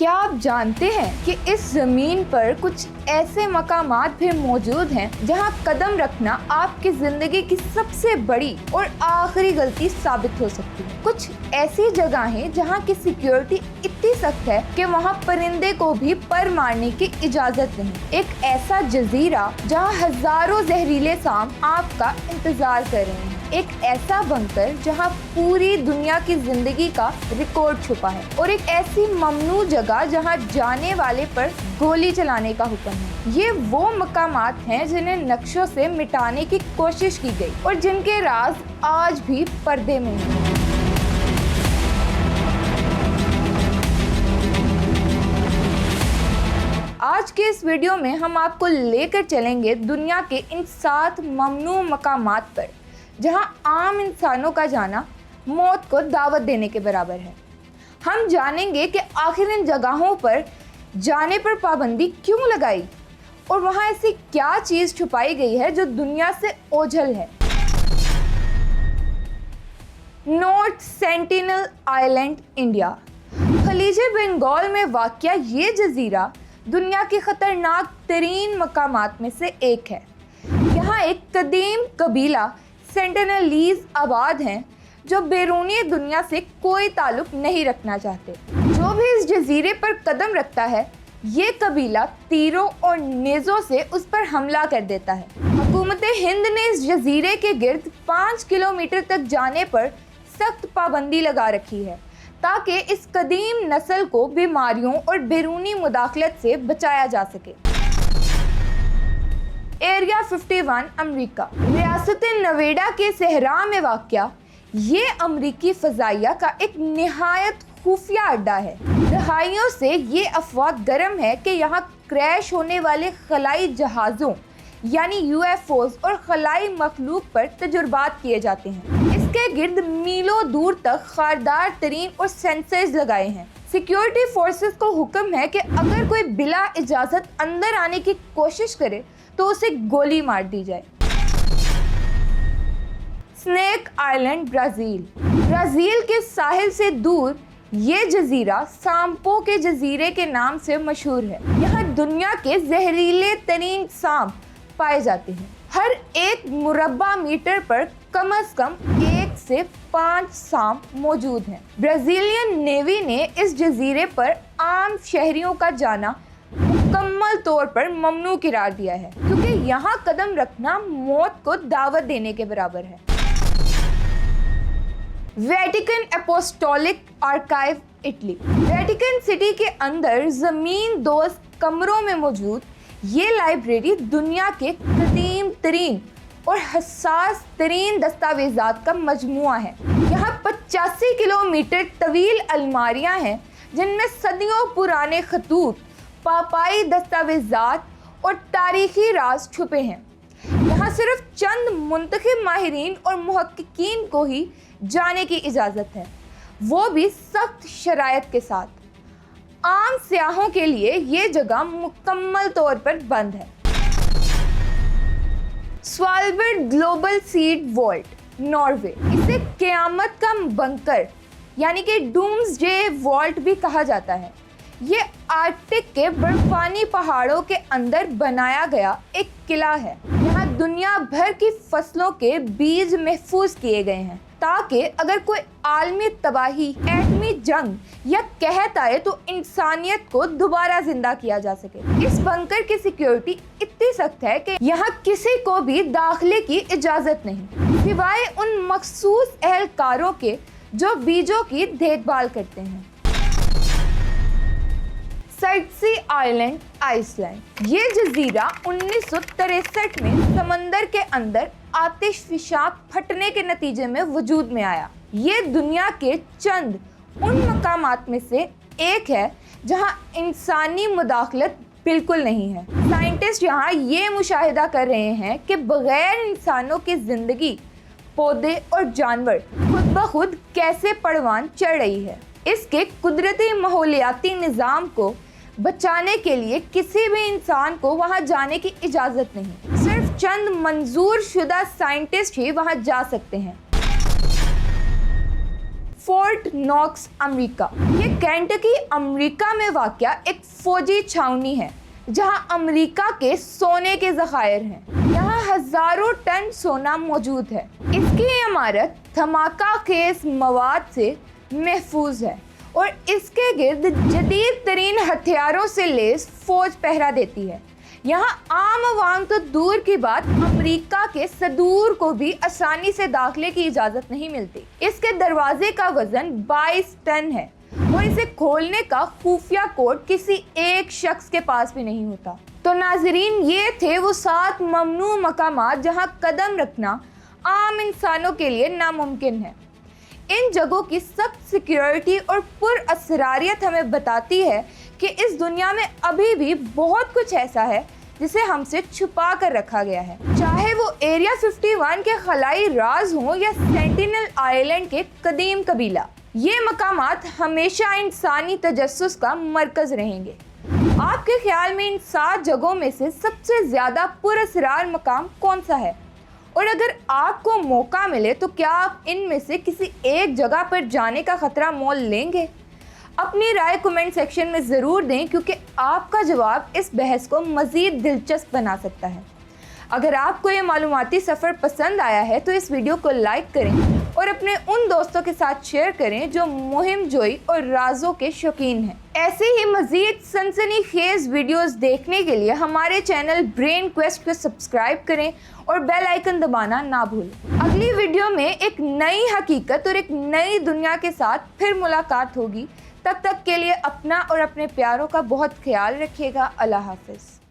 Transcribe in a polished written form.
क्या आप जानते हैं कि इस जमीन पर कुछ ऐसे मकामात भी मौजूद हैं जहां कदम रखना आपकी जिंदगी की सबसे बड़ी और आखिरी गलती साबित हो सकती है। कुछ ऐसी जगहें जहां की सिक्योरिटी इतनी सख्त है कि वहां परिंदे को भी पर मारने की इजाजत नहीं। एक ऐसा जजीरा जहां हजारों जहरीले सांप आपका इंतजार कर रहे हैं। एक ऐसा बंकर जहां पूरी दुनिया की जिंदगी का रिकॉर्ड छुपा है, और एक ऐसी ममनू जगह जहां जाने वाले पर गोली चलाने का हुक्म है। ये वो मकामात हैं जिन्हें नक्शों से मिटाने की कोशिश की गई और जिनके राज आज भी पर्दे में हैं। आज के इस वीडियो में हम आपको लेकर चलेंगे दुनिया के इन 7 ममनू मकामात पर जहां आम इंसानों का जाना मौत को दावत देने के बराबर है। हम जानेंगे कि आखिर इन जगहों पर जाने पर पाबंदी क्यों लगाई और वहां ऐसी क्या चीज़ छुपाई गई है जो दुनिया से ओझल है। North Sentinel Island, India. खलीजे बंगाल में वाक़या ये जजीरा दुनिया के खतरनाक तरीन मकामात में से एक है। यहाँ एक कदीम कबीला सेंटिनलीज आबाद हैं जो बैरूनी दुनिया से कोई ताल्लुक नहीं रखना चाहते। जो भी इस जजीरे पर कदम रखता है, ये कबीला तीरों और नेज़ों से उस पर हमला कर देता है। हुकूमत हिंद ने इस जजीरे के गिर्द 5 किलोमीटर तक जाने पर सख्त पाबंदी लगा रखी है ताकि इस कदीम नस्ल को बीमारियों और बैरूनी मुदाखलत से बचाया जा सके। Area 51, America. रियासत नवेडा के सहरा में वाक़या ये अमरीकी फ़ज़ाइया का एक निहायत खुफिया अड्डा है। दहाइयों से ये अफवाह गर्म है कि यहाँ क्रैश होने वाले खलाई जहाज़ों यानी UFOs और खलाई मखलूक पर तजुर्बात किए जाते हैं। इसके गिर्द मीलों दूर तक खारदार तरीन और सेंसर्स लगाए हैं। सिक्योरिटी फोर्सेस को हुक्म है कि अगर कोई बिला इजाज़त अंदर आने की कोशिश करे तो उसे गोली मार दी जाए। Snake island, Brazil. ब्राज़ील के साहिल से दूर ये जजीरा सांपों के जजीरे के नाम से मशहूर है। यहाँ दुनिया के जहरीले तरीन सांप पाए जाते हैं। हर 1 मुरब्बा मीटर पर कम से कम 1 से 5 सांप मौजूद हैं। ब्राज़ीलियन नेवी ने इस जजीरे पर आम शहरियों का जाना मुकम्मल तौर पर ममनू करार दिया है क्योंकि यहाँ कदम रखना मौत को दावत देने के बराबर है। Vatican apostolic archive, Italy. Vatican city के अंदर ज़मीन दोस्त कमरों में मौजूद ये लाइब्रेरी दुनिया के कदीम तरीन और हसास तरीन दस्तावेज़ात का मजमुआ है। यहाँ 85 किलोमीटर तवील अलमारियाँ हैं जिनमें सदियों पुराने खतूत, पापाई दस्तावेज़ात और तारीखी राज छुपे हैं। यहाँ सिर्फ चंद मुंतखब माहिरीन और मुहक्किकीन को ही जाने की इजाज़त है, वो भी सख्त शराइत के साथ। आम सियाहों के लिए ये जगह मुकम्मल तौर पर बंद है। Svalbard global seed vault, Norway. इसे क़यामत का बंकर यानी कि डूम्सडे वॉल्ट भी कहा जाता है। ये आर्कटिक के बर्फानी पहाड़ों के अंदर बनाया गया एक किला है। यहाँ दुनिया भर की फसलों के बीज महफूज किए गए हैं ताकि अगर कोई आलमी तबाही, एटमी जंग या कहत आए तो इंसानियत को दोबारा जिंदा किया जा सके। इस बंकर की सिक्योरिटी इतनी सख्त है कि यहाँ किसी को भी दाखिले की इजाज़त नहीं, सिवाय उन मखसूस एहलकारों के जो बीजों की देखभाल करते हैं। सर्टसी आइलैंड, आइसलैंड। ये जजीरा 1963 में समंदर के अंदर आतिशफिशा फटने के नतीजे में वजूद में आया। ये दुनिया के चंद उन मकामात में से एक है जहां इंसानी मुदाखलत बिल्कुल नहीं है। साइंटिस्ट यहाँ ये मुशाहिदा कर रहे हैं कि बगैर इंसानों की ज़िंदगी पौधे और जानवर खुद ब खुद कैसे परवान चढ़ रही है। इसके कुदरती माहौलियाती निज़ाम को बचाने के लिए किसी भी इंसान को वहां जाने की इजाज़त नहीं। सिर्फ चंद मंजूर शुदा साइंटिस्ट ही वहां जा सकते हैं। Fort Knox America. ये केंटकी अमेरिका में वाक़या एक फौजी छावनी है जहां अमेरिका के सोने के ज़खायर हैं। यहाँ हज़ारों टन सोना मौजूद है। इसकी इमारत धमाका खेज मवाद से महफूज है और इसके गिर्द जदीद तरीन हथियारों से लैस फौज पहरा देती है। यहाँ आम आवाम तो दूर की बात, अमेरिका के सदूर को भी आसानी से दाखिले की इजाज़त नहीं मिलती। इसके दरवाजे का वजन 22 टन है और इसे खोलने का खुफिया कोड किसी एक शख्स के पास भी नहीं होता। तो नाजरीन, ये थे वो 7 ममनू मकामात जहाँ कदम रखना आम इंसानों के लिए नामुमकिन है। इन जगहों की सख्त सिक्योरिटी और पुरअसरारियत हमें बताती है कि इस दुनिया में अभी भी बहुत कुछ ऐसा है जिसे हमसे छुपा कर रखा गया है, चाहे वो एरिया 51 के खलाई राज हों या सेंटिनल आइलैंड के कदीम कबीला। ये मकामात हमेशा इंसानी तजस्सुस का मरकज़ रहेंगे। आपके ख्याल में इन 7 जगहों में से सबसे ज़्यादा पुरअसरार मकाम कौन सा है? और अगर आपको मौका मिले तो क्या आप इनमें से किसी एक जगह पर जाने का ख़तरा मोल लेंगे? अपनी राय कमेंट सेक्शन में ज़रूर दें, क्योंकि आपका जवाब इस बहस को मज़ीद दिलचस्प बना सकता है। अगर आपको ये मालूमाती सफ़र पसंद आया है तो इस वीडियो को लाइक करें और अपने उन दोस्तों के साथ शेयर करें जो मुहिम जोई और राजों के शौकीन हैं। ऐसे ही मज़ीद सनसनीखेज़ वीडियोस देखने के लिए हमारे चैनल ब्रेन क्वेस्ट को सब्सक्राइब करें और बेल आइकन दबाना ना भूलें। अगली वीडियो में एक नई हकीकत और एक नई दुनिया के साथ फिर मुलाकात होगी। तब तक के लिए अपना और अपने प्यारों का बहुत ख्याल रखिएगा। अल्लाह हाफ़िज़।